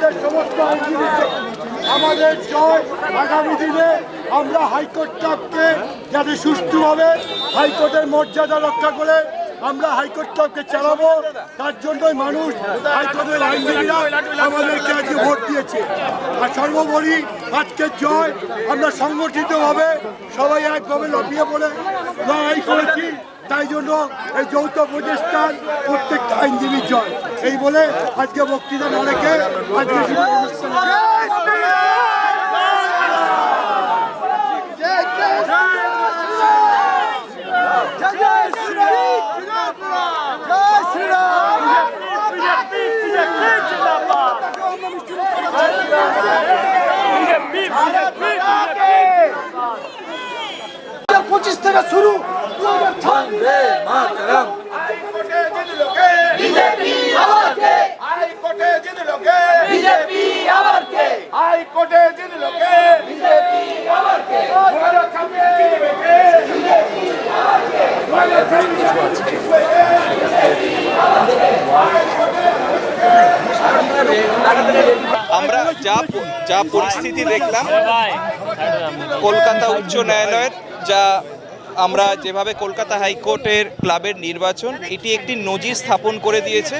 আমাদের সমস্ত আইনজীবীর আমাদের জয়। আগামী দিনে আমরা হাইকোর্ট ক্লাবকে যাতে সুষ্ঠুভাবে হাইকোর্টের মর্যাদা রক্ষা করে আমরা হাইকোর্ট ক্লাবকে চালাবো, তার জন্যই মানুষ হাইকোর্টের আইনজীবীরা আমাদেরকে আজকে ভোট দিয়েছে। আর সর্বোপরি আজকের জয় আমরা সংগঠিতভাবে সবাই একভাবে লাফিয়ে পড়ে লড়াই করেছি, তাই জন্য এই যৌথ প্রচেষ্টার প্রত্যেকটা আইনজীবীর জয়। এই বলে আজকে বক্তৃতা না রেখে আজকে পঁচিশ থেকে শুরু আমরা যা পরিস্থিতি দেখলাম কলকাতা উচ্চ ন্যায়ালয়ের, যা আমরা যেভাবে কলকাতা হাইকোর্টের ক্লাবের নির্বাচন, এটি একটি নজির স্থাপন করে দিয়েছে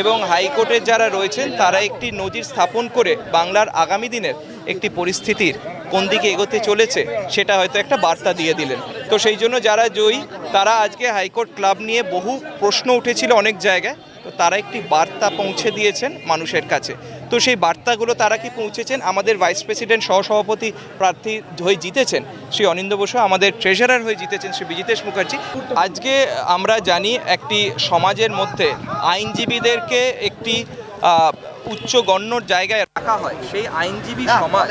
এবং হাইকোর্টের যারা রয়েছেন তারা একটি নজির স্থাপন করে বাংলার আগামী দিনের একটি পরিস্থিতির কোন দিকে এগোতে চলেছে সেটা হয়তো একটা বার্তা দিয়ে দিলেন। তো সেই জন্য যারা জয়ী তারা আজকে হাইকোর্ট ক্লাব নিয়ে বহু প্রশ্ন উঠেছিল অনেক জায়গায়, তো তারা একটি বার্তা পৌঁছে দিয়েছেন মানুষের কাছে। তো সেই বার্তাগুলো তারা কি পৌঁছেছেন, আমাদের ভাইস প্রেসিডেন্ট সহসভাপতি প্রার্থী হয়ে জিতেছেন শ্রী অনিন্দ বসু, আমাদের ট্রেজারার হয়ে জিতেছেন শ্রী বিজিতেশ মুখার্জি। আজকে আমরা জানি একটি সমাজের মধ্যে আইনজীবীদেরকে একটি উচ্চগণ্য জায়গায় রাখা হয়, সেই আইনজীবী সমাজ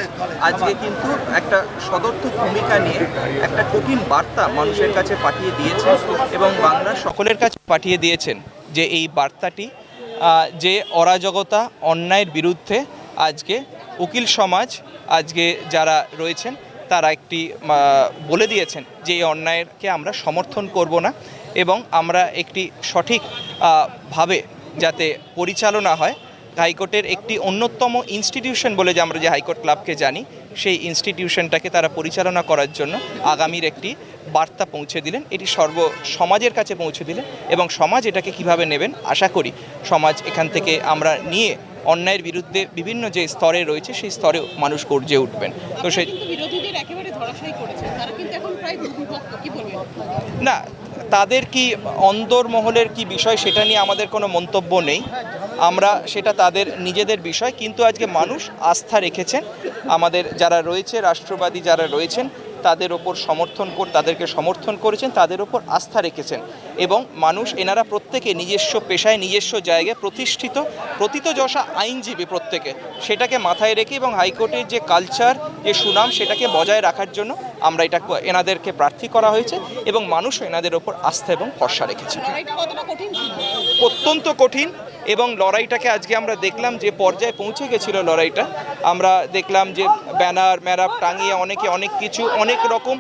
আজকে কিন্তু একটা সদর্থক ভূমিকা নিয়ে একটা কঠিন বার্তা মানুষের কাছে পাঠিয়ে দিয়েছে এবং বাংলার সকলের কাছে পাঠিয়ে দিয়েছেন যে এই বার্তাটি যে অরাজকতা অন্যায়ের বিরুদ্ধে আজকে উকিল সমাজ আজকে যারা রয়েছেন তারা একটি বলে দিয়েছেন যে এই অন্যায়কে আমরা সমর্থন করব না এবং আমরা একটি সঠিক ভাবে যাতে পরিচালনা হয়। হাইকোর্টের একটি অন্যতম ইনস্টিটিউশন বলে যে আমরা যে হাইকোর্ট ক্লাবকে জানি, সেই ইনস্টিটিউশনটাকে তারা পরিচালনা করার জন্য আগামীর একটি বার্তা পৌঁছে দিলেন, এটি সমাজের কাছে পৌঁছে দিলেন এবং সমাজ এটাকে কিভাবে নেবেন আশা করি সমাজ এখান থেকে আমরা নিয়ে অন্যায়ের বিরুদ্ধে বিভিন্ন যে স্তরে রয়েছে সেই স্তরে মানুষ গর্জে উঠবেন। তো সেই না, তাদের কি অন্দরমহলের কি বিষয় সেটা নিয়ে আমাদের কোনো মন্তব্য নেই, আমরা সেটা তাদের নিজেদের বিষয়, কিন্তু আজকে মানুষ আস্থা রেখেছেন আমাদের যারা রয়েছে রাষ্ট্রবাদী যারা রয়েছেন তাদের ওপর তাদেরকে সমর্থন করেছেন, তাদের ওপর আস্থা রেখেছেন এবং মানুষ এনারা প্রত্যেকে নিজস্ব পেশায় নিজস্ব জায়গায় প্রথিতযশা আইনজীবী প্রত্যেকে, সেটাকে মাথায় রেখে এবং হাইকোর্টের যে কালচার যে সুনাম সেটাকে বজায় রাখার জন্য আমরা এনাদেরকে প্রার্থী করা হয়েছে এবং মানুষও এনাদের ওপর আস্থা এবং ভরসা রেখেছে। অত্যন্ত কঠিন এবং লড়াইটাকে আজকে আমরা দেখলাম যে পর্যায়ে পৌঁছে গেছিল লড়াইটা, আমরা দেখলাম যে ব্যানার ম্যারাপ টাঙিয়ে অনেকে অনেক কিছু অনেক রকম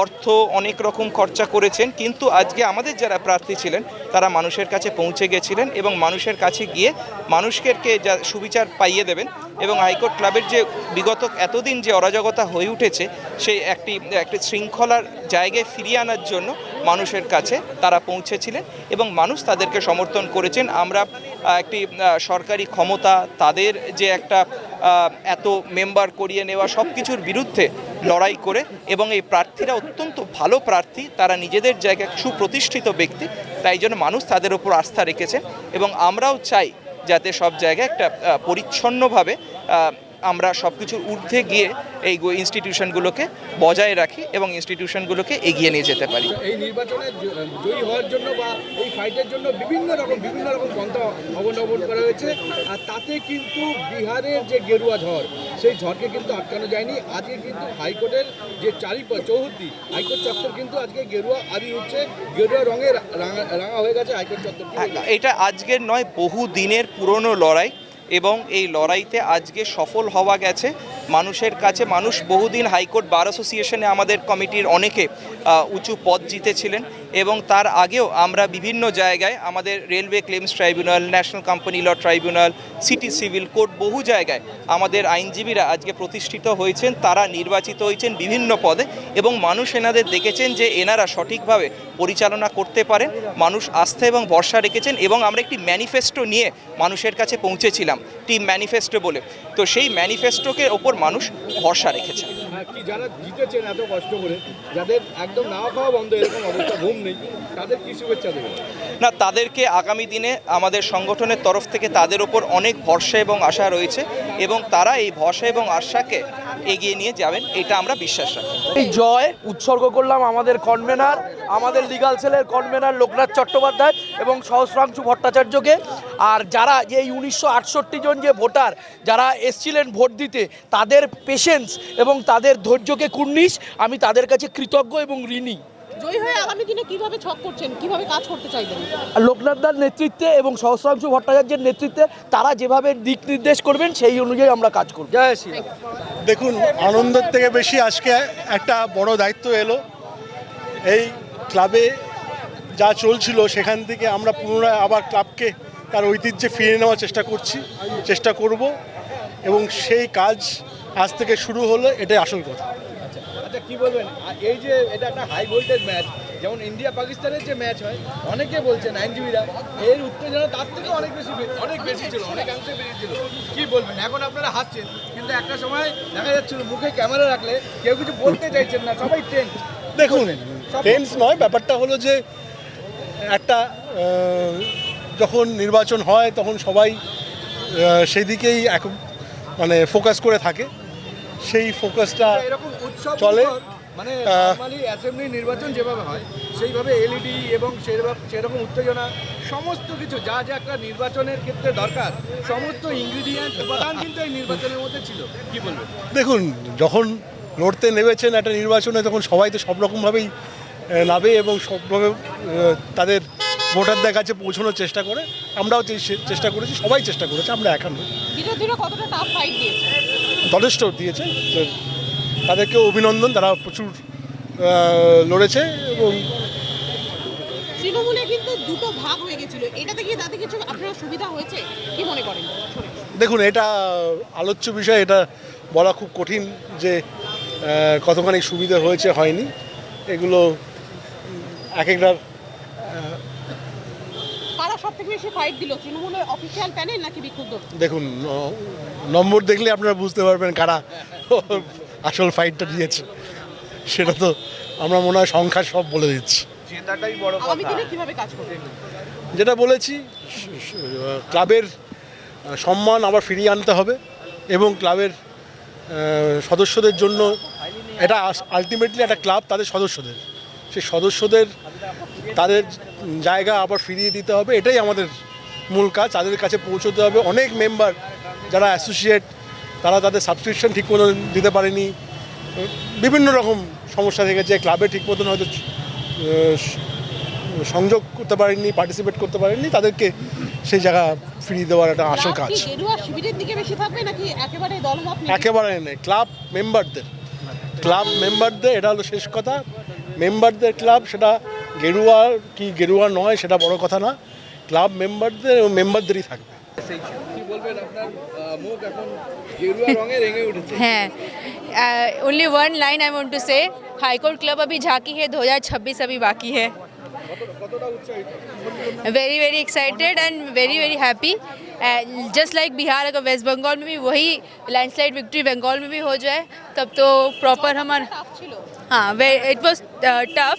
অর্থ অনেক রকম খরচা করেছেন, কিন্তু আজকে আমাদের যারা প্রার্থী ছিলেন তারা মানুষের কাছে পৌঁছে গেছিলেন এবং মানুষের কাছে গিয়ে মানুষকে যা সুবিচার পাইয়ে দেবেন এবং হাইকোর্ট ক্লাবের যে বিগত এতদিন যে অরাজকতা হয়ে উঠেছে সেই একটি শৃঙ্খলার জায়গায় ফিরিয়ে আনার জন্য মানুষের কাছে তারা পৌঁছেছিলেন এবং মানুষ তাদেরকে সমর্থন করেছেন। আমরা একটি সরকারি ক্ষমতা তাদের যে একটা এত মেম্বার করিয়ে নেওয়া সব কিছুর বিরুদ্ধে লড়াই করে এবং এই প্রার্থীরা অত্যন্ত ভালো প্রার্থী, তারা নিজেদের জায়গায় সুপ্রতিষ্ঠিত ব্যক্তি, তাই জন্য মানুষ তাদের ওপর আস্থা রেখেছেন এবং আমরাও চাই যাতে সব জায়গায় একটা পরিচ্ছন্নভাবে আমরা সব কিছুর ঊর্ধ্বে গিয়ে এই ইনস্টিটিউশনগুলোকে বজায় রাখি এবং ইনস্টিটিউশনগুলোকে এগিয়ে নিয়ে যেতে পারি। এই নির্বাচনে জয়ী হওয়ার জন্য বা এই ফাইটের জন্য বিভিন্ন রকম পন্থা অবলম্বন করা হয়েছে, আর তাতে কিন্তু বিহারের যে গেরুয়া ঝড় সেই ঝড়কে কিন্তু আটকানো যায়নি। আজকে কিন্তু হাইকোর্টের যে চৌহদ্দি হাইকোর্ট চত্বর কিন্তু আজকে গেরুয়া আদি হচ্ছে, গেরুয়া রঙে রাঙা হয়ে গেছে হাইকোর্ট চত্বর। এটা আজকের নয়, বহু দিনের পুরনো লড়াই এবং এই লড়াইতে আজকে সফল হওয়া গেছে মানুষের কাছে। মানুষ বহুদিন হাইকোর্ট বার অ্যাসোসিয়েশনে আমাদের কমিটির অনেকে উঁচু পদ জিতেছিলেন, এবং তার আগেও আমরা বিভিন্ন জায়গায় আমাদের railway claims tribunal, national company law tribunal, city civil court, বহু জায়গায় আমাদের আইনজীবীরা আজকে প্রতিষ্ঠিত হয়েছেন, তারা নির্বাচিত হয়েছেন বিভিন্ন পদে, এবং মানুষ এনাদের দেখেছেন যে এনারা সঠিকভাবে পরিচালনা করতে পারেন। মানুষ আস্থা এবং ভরসা রেখেছেন, এবং আমরা একটি ম্যানিফেস্টো নিয়ে মানুষের কাছে পৌঁছেছিলাম, টিম ম্যানিফেস্টো বলে। তো সেই ম্যানিফেস্টোকে ওপর মানুষ ভরসা রেখেছেন। কি যারা জিতেছেন এত কষ্ট করে, যাদের একদম না খাওয়া বন্ধ এরকম অবস্থা, ঘুম নেই, তাদের কি শুভেচ্ছা দেবেন? না, তাদেরকে আগামী দিনে আমাদের সংগঠনের তরফ থেকে তাদের ওপর অনেক ভরসা এবং আশা রয়েছে, এবং তারা এই ভরসা এবং আশাকে এগিয়ে নিয়ে যাবেন, এটা আমরা বিশ্বাস রাখি। এই জয় উৎসর্গ করলাম আমাদের কনভেনার, আমাদের লিগাল সেলের কনভেনার লোকনাথ চট্টোপাধ্যায় এবং সহস্রাংশু ভট্টাচার্যকে। আর যারা এই 1968 জন যে ভোটার যারা এসছিলেন ভোট দিতে, তাদের পেশেন্স এবং তাদের ধৈর্যকে কুর্নিশ, আমি তাদের কাছে কৃতজ্ঞ এবং ঋণী। জয়ী হয়ে আগামী দিনে কিভাবে ছক করছেন, কিভাবে কাজ করতে চাইবেন? লোকনাথদার নেতৃত্বে এবং সহস্রাংশু ভট্টাচার্যের নেতৃত্বে তারা যেভাবে দিক নির্দেশ করবেন সেই অনুযায়ী আমরা কাজ করব। জয় শ্রী। দেখুন, আনন্দের থেকে বেশি আজকে একটা বড় দায়িত্ব এলো। এই ক্লাবে যা চলছিল সেখান থেকে আমরা পুনরায় আবার ক্লাবকে তার ঐতিহ্যে ফিরিয়ে নেওয়ার চেষ্টা করব, এবং সেই কাজ আজ থেকে শুরু হলো, এটাই আসল কথা। আচ্ছা, কি বলবেন এই যে এটা একটা হাই ভোল্টেজ ম্যাচ, যেমন ইন্ডিয়া পাকিস্তানের যে ম্যাচ হয়, অনেকে বলছেন আইনজীবীরা এর উত্তেজনা তার থেকে অনেক বেশি ছিল, অনেকাংশে বেশি ছিল। কি বলবেন? এখন আপনারা হাসছেন, কিন্তু একটা সময় দেখা যাচ্ছিল মুখে ক্যামেরা রাখলে কেউ কিছু বলতে চাইছেন না, সবাই টেন্স। দেখুন, টেন্স নয়, ব্যাপারটা হলো যে একটা যখন নির্বাচন হয় তখন সবাই সেই দিকেই মানে ফোকাস করে থাকে, সেই ফোকাসটা এরকম উৎসব চলে। মানে নরমালি অ্যাসেম্বলি নির্বাচন যেভাবে হয় সেইভাবে এলইডি এবং সেরকম উত্তেজনা, সমস্ত কিছু যা যা একটা নির্বাচনের ক্ষেত্রে দরকার, সমস্ত ইনগ্রিডিয়েন্ট উপাদান কিন্তু এই নির্বাচনের মধ্যে ছিল। কি বলবেন? দেখুন, যখন লড়তে নেমেছেন একটা নির্বাচনে, তখন সবাই তো সব রকমভাবেই নামে এবং সবভাবে তাদের ভোটারদের কাছে পৌঁছানোর চেষ্টা করে। আমরাও চেষ্টা করেছি, সবাই চেষ্টা করেছে, আমরা একা নই। বিরোধীরা কতটা টাফ ফাইট দিয়েছে? যথেষ্ট দিয়েছে, তাদেরকে অভিনন্দন, তারা প্রচুর লড়েছে। এবং তৃণমূলে কিন্তু দুটো ভাগ হয়ে গেছিল, এটাতে কি তাতে কিছু আপনার সুবিধা হয়েছে কি মনে করেন? দেখুন, এটা আলোচ্য বিষয়, এটা বলা খুব কঠিন যে কতখানি সুবিধা হয়েছে হয়নি, এগুলো এক একটার। কারা সব থেকে বেশি ফাইট দিল, তৃণমূলের অফিসিয়াল প্যানেল নাকি বিক্ষুব্ধ? দেখুন, নম্বর দেখলে আপনারা বুঝতে পারবেন কারা আসল ফাইটটা দিয়েছে, সেটা তো আমরা মনে হয় সংখ্যা সব বলে দিচ্ছি। জেতাটাই বড় আগামী কথা। দিনে কিভাবে কাজ করবেন? যেটা বলেছি, ক্লাবের সম্মান আবার ফিরিয়ে আনতে হবে, এবং ক্লাবের সদস্যদের জন্য, এটা আলটিমেটলি একটা ক্লাব তাদের সদস্যদের, সেই সদস্যদের তাদের জায়গা আবার ফিরিয়ে দিতে হবে, এটাই আমাদের মূল কাজ। তাদের কাছে পৌঁছতে হবে। অনেক মেম্বার যারা অ্যাসোসিয়েট, তারা তাদের সাবস্ক্রিপশন ঠিক মতো দিতে পারেনি, বিভিন্ন রকম সমস্যা থেকেছে, ক্লাবে ঠিক মতন হয়তো সংযোগ করতে পারেননি, পার্টিসিপেট করতে পারেননি, তাদেরকে সেই জায়গা ফিরিয়ে দেওয়ার একটা আসল কাজ। গেরুয়া শিবিরের দিকে বেশি থাকবে নাকি একেবারে দলমত নিয়ে? একেবারে নেই, ক্লাব মেম্বারদের, এটা হলো শেষ কথা। মেম্বারদের ক্লাব, সেটা গেরুয়া কি গেরুয়া নয় সেটা বড় কথা না, ক্লাব মেম্বারদের এবং মেম্বারদেরই থাকবে। কি বলবেন? আপনার মুখ এখন গেরুয়া রঙে রেঙে উঠেছে। हैं only one line I want to say high court club अभी झांकी है 2026 अभी बाकी है কতটা উৎসাহিত? Very very excited and very very happy just like Bihar अगर वेस्ट बंगाल में भी वही लैंडस्लाइड विक्ट्री बंगाल में भी हो जाए तब तो प्रॉपर हमारा টাফ ছিল। हाँ it was tough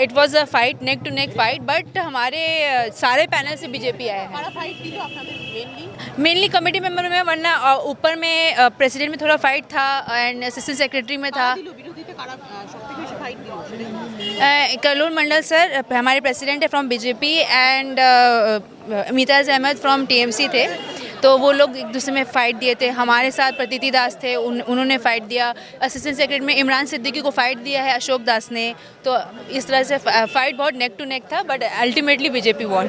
it was a fight neck to neck fight but हमारे सारे पैनल से बीजेपी आए हैं কারা ফাইট দিল আপনাদের মেইনলি? मेनली कमेटी मेंबर में वरना ऊपर में प्रेसिडेंट में थोड़ा फाइट था एंड असिस्टेंट सेक्रेटरी में था দিল বিরোধীতে কারা সব থেকে বেশি ফাইট দিল? कलोल मंडल सर हमारे प्रेसिडेंट है from BJP and Mitaj Ahmed from TMC थे तो वो लोग एक दूसरे में फ़ाइट दिए थे। हमारे साथ प्रतीति दास थे, उन्होंने फ़ाइट दिया। असिस्टेंट सेक्रेटरी में इमरान सिद्दीकी को फ़ाइट दिया है अशोक दास ने। तो इस तरह से फ़ाइट बहुत नेक टू नेक था बट अल्टीमेटली बीजेपी वॉन।